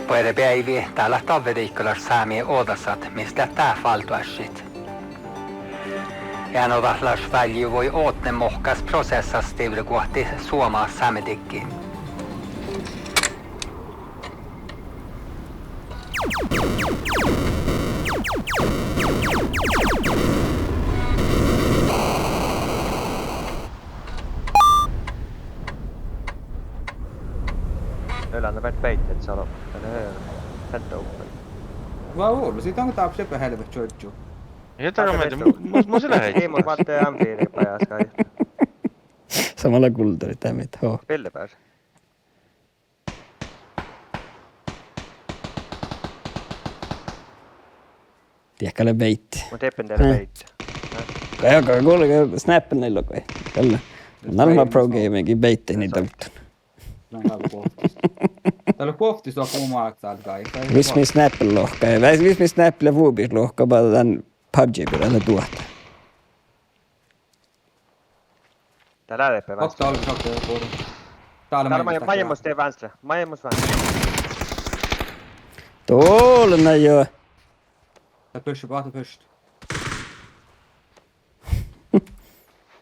Pöydä päivi täällä tavvediikkolar saamia odasat, mistä tää faltuasit. Ja odaslas välju voi ootne mohkas prosessas kohti suomaa saamedikkiin. Ölällä vett peitteet salo. Fette uppe. Vad håller sig kan ta sig på helvete Giorgio. Jätä meitä, mun sillä heitti. Ei mun vaatte M4 pajaskai. Samalla kulttuuri tämmöitä. Pelle pääsi. Tiedätkö beitti? Mun teppen teille peitte. Joka kuulee snappen niillä kai. Tällä. Nalma pro gamingin beitti niitä uttan. Täällä kohti sua kuumaa saat kai. Vis mi snappen lohka. Vis mi snappen vuobis lohka bara den PUBG-pidellä tuota. Täällä läpä vänstra. Täällä majemmos tee vänstra. Majemmos vänstra. Tuolla joo. Jag pushar bara först.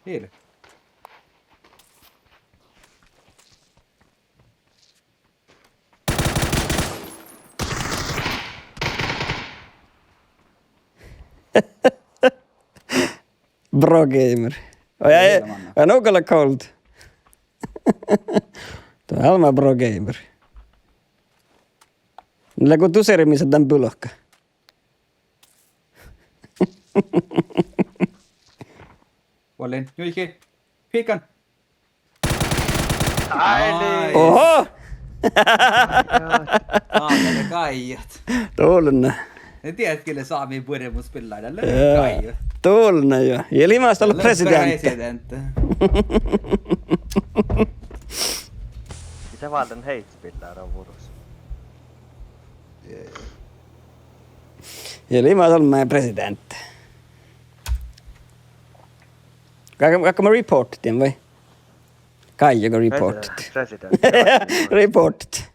Hela. Bra gamer. Och jag är nog alla cold. Tuo on Alma bra gamer. Niillä kun tuserimissä tämän pulokka. Wallen, Jyki. Pikan. Ai Oho! Ne kaijat. Tuolla. Ne tiedät kyllä Saami puhumus pelaa. Ne kaijat. Tuolla jo. Ja Limasta ollut presidentti. Mitä valtan heitspillää on vuorossa? Ja Limasta ollut meidän presidentti. Kakka mä reportin vai? Kai joka reportit. Reportit.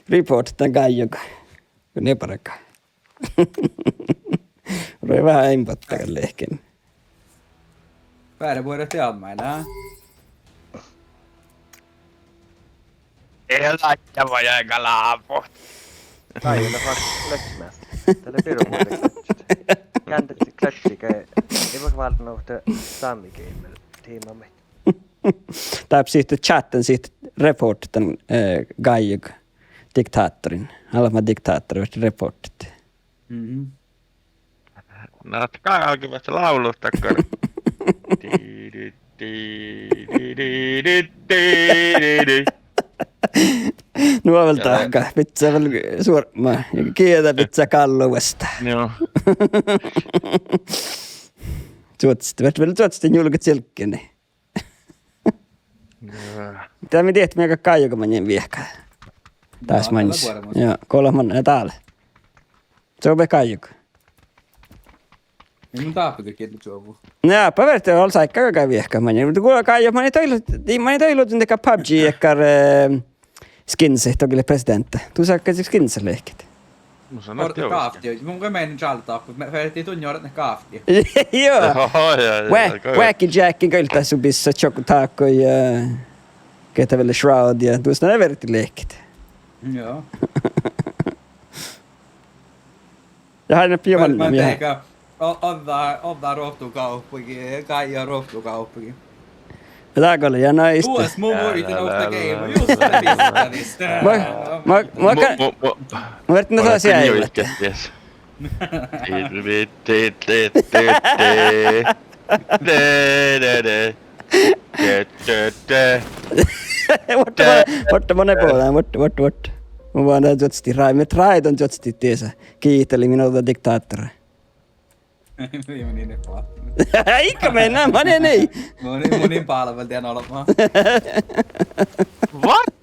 Reportit on Kai joka. Ne paraka. Oli vähän empottakan lehken. Väärä vuodet jammailla. Ei laittaa voi aika laapu. Kai jolla fast läksimästä. Tällä pirun vuodet klatsit. Kääntetsi klatsikö. Ei voi valta nouhtaa Sami Gamer tiimamme. Täytyy sitten chatten sitten reportit on Kai joka. Diktaattorin. Haluamme diktaattori vasta reportit. No, kaikki se laulut takkari. Nuovelta akka. Pitää vielä suormaan. Kieltä pitää kalluesta. Joo. Tuotsit julkit silkkini. Mitä me tiedät, mikä Kaijoka manjen viehkää? Taas mainis. Joo, kolmannen täällä. Se on Kaijoka. Minun taappikin kieltä suovu. Nää, paverti on saikka kai viehkää manjen. Mutta kuulla Kaijoka, mani toilut teka PUBG ekkar skinsi tokille presidentti. Tu saakka skinsi lehkit. Mun sanot Orta kaafti. Mun kai meidän jaltaappu. Me verti tunnia ne kaafti. Joo. Joo. Wacky Jackin kyltä subissa chocotaco ja ketä vielä Shroud ja tuosta ne verti lehkit. Joo. Ja aina pian Mä teikä ottaa rohtukauppakin. Kaija rohtukauppakin. Täällä ja naista. Tuos mun yritin nousta game. Just sitä pistävistä. Mä vertin osaa siellä. Mutta monen puolella, mutta. Mä vaan jotsti raimet raidon jotsti tiesä. Kiiteli minulta diktaattori. Niin ne paat. Eikä mennä, mä ei. Monin palveltiin olemaan. What?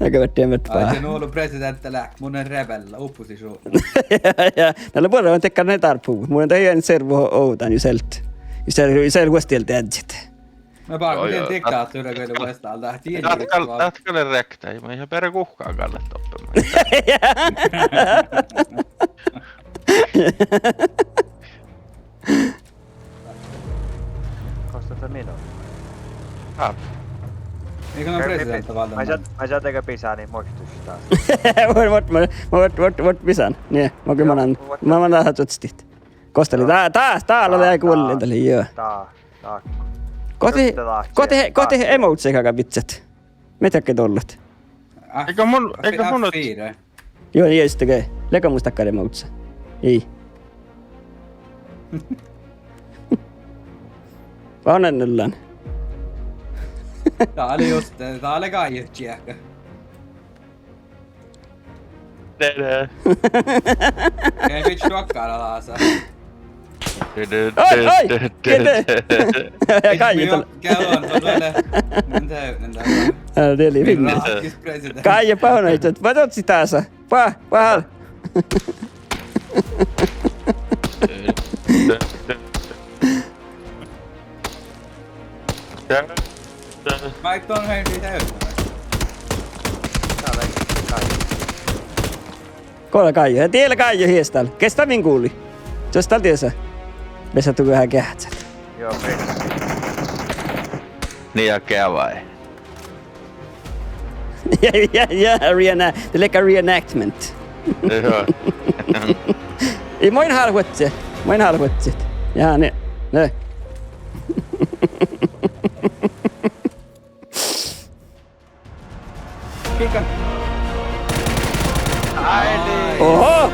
Näkö tiedät Ai vaan. se on ollut presidentti läht, monen rebellä, oppositio. Ja näillä puolella on tekään ne tarpuu. Mun on ihan servo outan ju selt. Ju selvästi eltä edsit. Me bara kuten diktaattori kyllä uudestaan lähti. Jatkalle rektä, ei mä ihan perä kuhkaan kallet oppimaan. Kostar minun. Eikö ne presidentti valtamaan? Mä saan teka pisää niin mokitus taas. Vot pisan. Niin, mä annan hatsutsit. Kosteli, täällä oli aika kuulinteli, joo. Tää. Koti emotsekaga vitset. Mitäkö tullut? Eikö mun nyt... Joo, niin just tekee. Leka mustakka emotsa. Ei. Onnennullään. Tää oli kaiutsi-jäkkä. Ei vitsi tuokkaan alaasa. Ai! Kete! Kaiju Kellon todelle. Det är living. Kaiju paunoitot. Vad oot taas? Pahal. Mike on hei täynnä. Täällä Kaiju. Kolla Kaiju. Tiellä Kaiju hiestäällä. Kestä min kuuli. Jos täällä tiesä. Vesa tuli vähän kähtsät. Joo, meni. Niin ja vai? Ja, leka reenactment. Joo. Ei moin halvutse. Ja ne. Kikka. Oho!